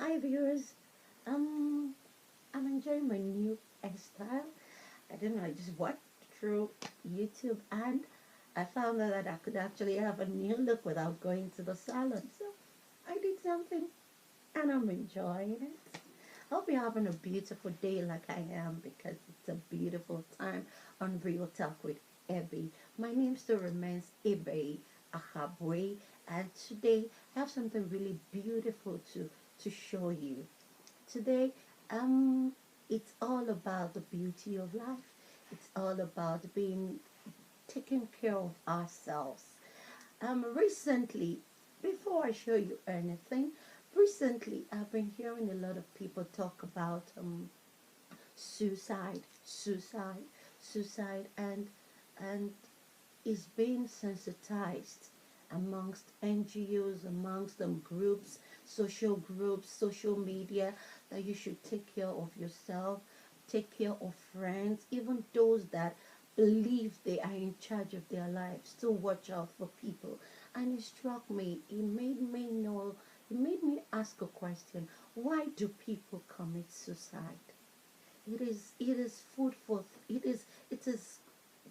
Hi viewers, I'm enjoying my new hairstyle. I don't know, I just watched through YouTube and I found out that I could actually have a new look without going to the salon. So I did something and I'm enjoying it. Hope you're having a beautiful day like I am because it's a beautiful time on Real Talk with Ebby. My name still remains Ebby Ahabwe, and today I have something really beautiful to show you. Today, um, it's all about the beauty of life. It's all about being taking care of ourselves. Recently, before I show you anything, recently I've been hearing a lot of people talk about suicide, and is being sensitized amongst NGOs, amongst groups, social media, that you should take care of yourself, take care of friends, even those that believe they are in charge of their lives. Still watch out for people. And it struck me, it made me ask a question. Why do people commit suicide? It is food for it is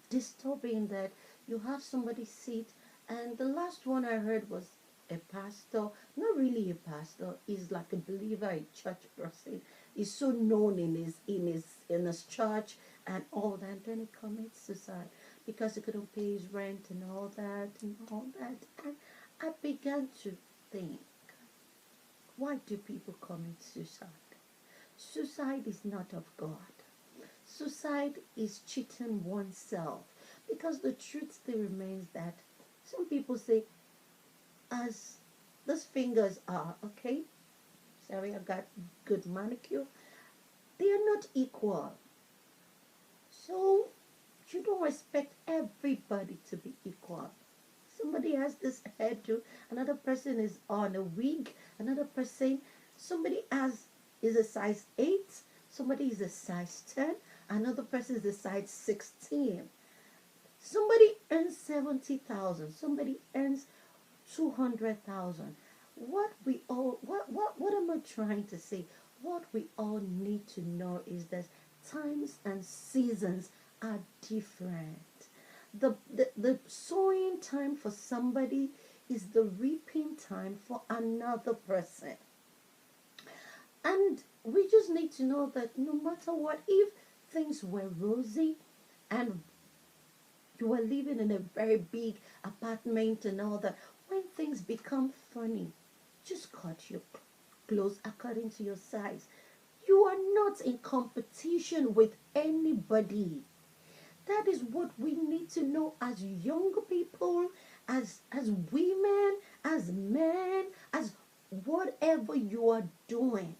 disturbing that you have somebody sit, and the last one I heard was a pastor, not really a pastor, is like a believer, a church person, is so known in his church and all that, and then he commits suicide because he couldn't pay his rent and all that and all that. And I began to think, why do people commit suicide? Suicide is not of God. Suicide is cheating oneself, because the truth still remains that some people say, as those fingers are, okay, sorry, I got good manicure, they are not equal. So you don't expect everybody to be equal. Somebody has this hairdo, another person is on a wig, another person, somebody has is a size 8, somebody is a size 10, another person is a size 16. Somebody earns 70,000, somebody earns 200,000. What am I trying to say? What we all need to know is that times and seasons are different. The sowing time for somebody is the reaping time for another person. And we just need to know that no matter what, if things were rosy and you were living in a very big apartment and all that, when things become funny, just cut your clothes according to your size. You are not in competition with anybody. That is what we need to know as young people, as women, as men, as whatever you are doing.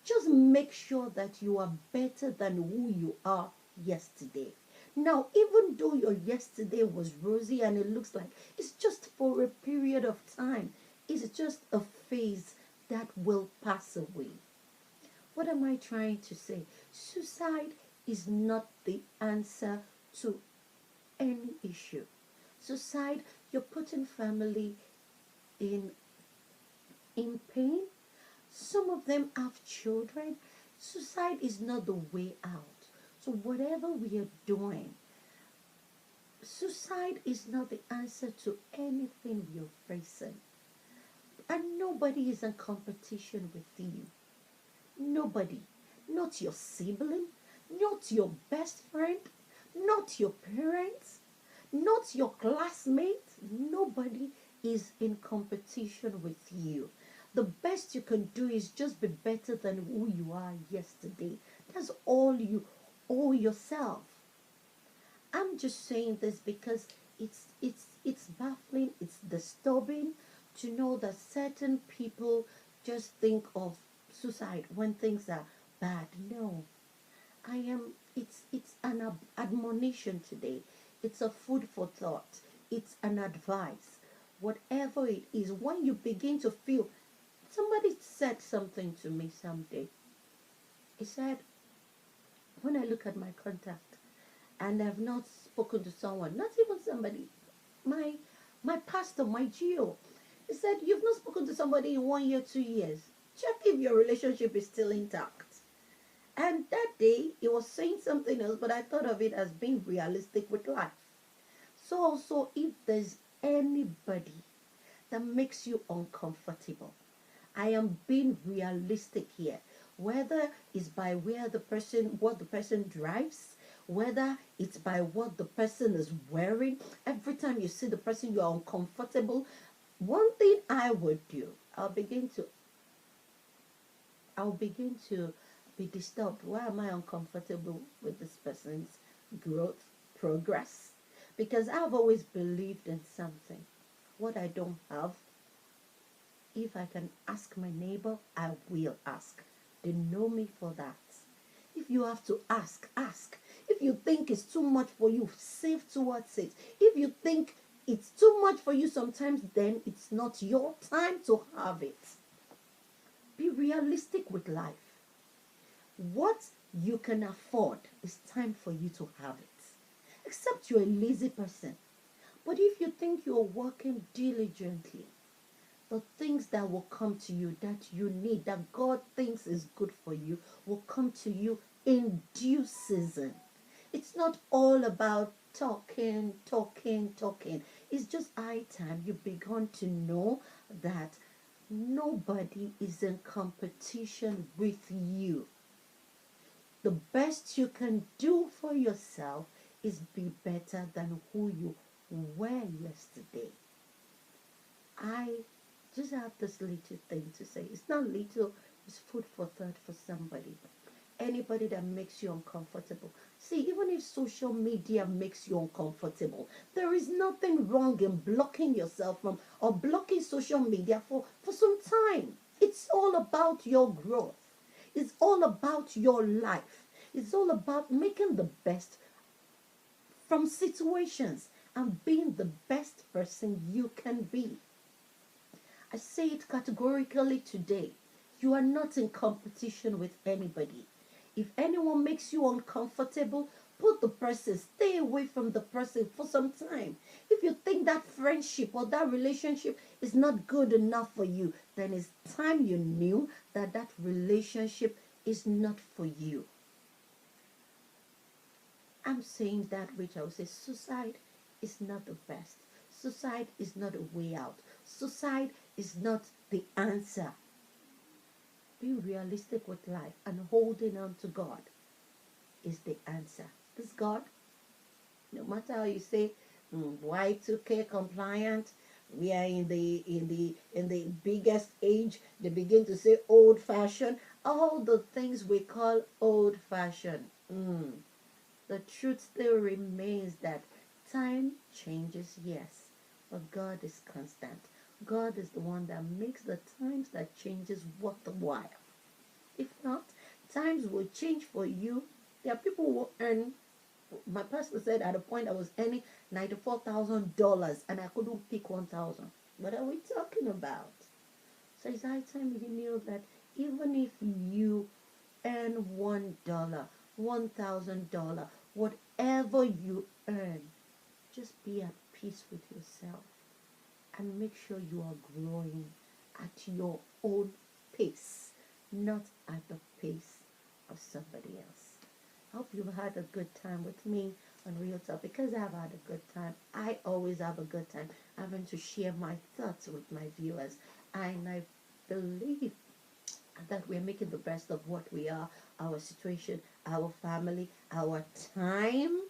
Just make sure that you are better than who you are yesterday. Now, even though your yesterday was rosy and it looks like it's just for a period of time, it's just a phase that will pass away. What am I trying to say? Suicide is not the answer to any issue. Suicide, you're putting family in pain. Some of them have children. Suicide is not the way out. So whatever we are doing, suicide is not the answer to anything you're facing. And nobody is in competition with you. Nobody. Not your sibling, not your best friend, not your parents, not your classmates. Nobody is in competition with you. The best you can do is just be better than who you are yesterday. That's all you owe yourself. I'm just saying this because it's baffling, it's disturbing to know that certain people just think of suicide when things are bad. No, it's an admonition today. It's a food for thought. It's an advice. Whatever it is, when you begin to feel, somebody said something to me someday. He said, when I look at my contact and I've not spoken to someone, not even somebody, my my pastor, my geo, he said, you've not spoken to somebody in 1 year, 2 years. Check if your relationship is still intact. And that day, he was saying something else, but I thought of it as being realistic with life. So also, if there's anybody that makes you uncomfortable, I am being realistic here. Whether it's by what the person drives, whether it's by what the person is wearing. Every time you see the person, you're uncomfortable. One thing I would do, I'll begin to be disturbed. Why am I uncomfortable with this person's growth, progress? Because I've always believed in something. What I don't have, if I can ask my neighbor, I will ask. They know me for that. If you have to ask, ask. If you think it's too much for you, save towards it. If you think it's too much for you sometimes, then it's not your time to have it. Be realistic with life. What you can afford, it's time for you to have it. Except you're a lazy person. But if you think you're working diligently, the things that will come to you that you need, that God thinks is good for you, will come to you in due season. It's not all about talking, talking, talking. It's just high time you begun to know that nobody is in competition with you. The best you can do for yourself is be better than who you were yesterday. I just have this little thing to say. It's not little, it's food for thought for somebody. Anybody that makes you uncomfortable. See, even if social media makes you uncomfortable, there is nothing wrong in blocking yourself from or blocking social media for some time. It's all about your growth. It's all about your life. It's all about making the best from situations and being the best person you can be. I say it categorically today. You are not in competition with anybody. If anyone makes you uncomfortable, stay away from the person for some time. If you think that friendship or that relationship is not good enough for you, then it's time you knew that that relationship is not for you. I'm saying that which I would say suicide is not the best. Suicide is not a way out. Suicide is not the answer. Being realistic with life and holding on to God is the answer. This God, no matter how you say Y2K compliant, we are in the biggest age. They begin to say old fashioned. All the things we call old fashioned. The truth still remains that time changes, yes, but God is constant. God is the one that makes the times that changes worthwhile. If not, times will change for you. There are people who earn. My pastor said at a point I was earning $94,000 and I couldn't pick 1,000. What are we talking about? So it's high time you knew that even if you earn $1, $1,000, whatever you earn, just be at peace with yourself and make sure you are growing at your own pace, not at the pace of somebody else. I hope you've had a good time with me on Real Talk. Because I've had a good time, I always have a good time having to share my thoughts with my viewers. And I believe that we're making the best of what we are, our situation, our family, our time.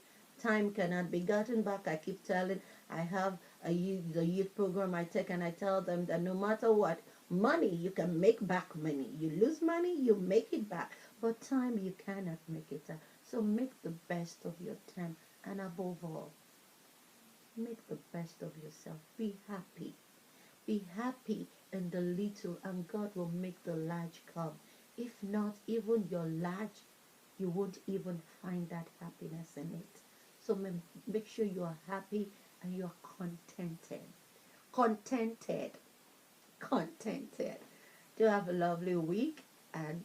Time cannot be gotten back. I keep telling, I have the youth program I take, and I tell them that no matter what, money, you can make back money. You lose money, you make it back. But time, you cannot make it back. So make the best of your time. And above all, make the best of yourself. Be happy. Be happy in the little, and God will make the large come. If not, even your large, you won't even find that happiness in it. So make sure you are happy and you are contented. Contented. Contented. Do have a lovely week and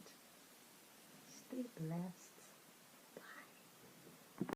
stay blessed.